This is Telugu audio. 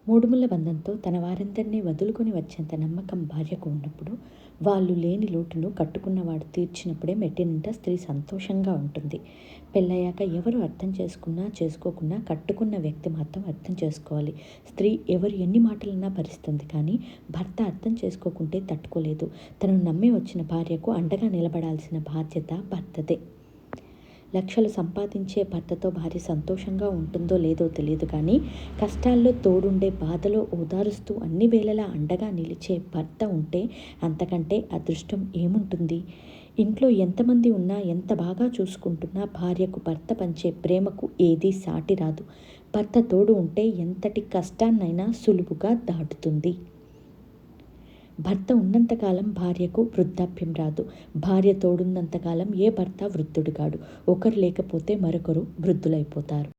మూడుముళ్ళ బంధంతో తన వారందరినీ వదులుకొని వచ్చేంత నమ్మకం భార్యకు ఉన్నప్పుడు, వాళ్ళు లేని లోటును కట్టుకున్నవాడు తీర్చినప్పుడే మెట్టినింట స్త్రీ సంతోషంగా ఉంటుంది. పెళ్ళయ్యాక ఎవరు అర్థం చేసుకున్నా, చేసుకోకున్నా కట్టుకున్న వ్యక్తి మాత్రం అర్థం చేసుకోవాలి. స్త్రీ ఎవరు ఎన్ని మాటలన్నా భరిస్తుంది కానీ, భర్త అర్థం చేసుకోకుంటే తట్టుకోలేదు. తనను నమ్మి వచ్చిన భార్యకు అండగా నిలబడాల్సిన బాధ్యత భర్తదే. లక్షలు సంపాదించే భర్తతో భార్య సంతోషంగా ఉంటుందో లేదో తెలియదు కానీ, కష్టాల్లో తోడుండే, బాధలో ఓదారుస్తూ అన్ని వేళలా అండగా నిలిచే భర్త ఉంటే అంతకంటే అదృష్టం ఏముంటుంది? ఇంట్లో ఎంతమంది ఉన్నా, ఎంత బాగా చూసుకుంటున్నా భార్యకు భర్త పంచే ప్రేమకు ఏదీ సాటి రాదు. భర్త తోడు ఉంటే ఎంతటి కష్టాన్నైనా సులువుగా దాటుతుంది. భర్త ఉన్నంతకాలం భార్యకు వృద్ధాప్యం రాదు. భార్య తోడున్నంతకాలం ఏ భర్త వృద్ధుడు కాడు. ఒకరు లేకపోతే మరొకరు వృద్ధులైపోతారు.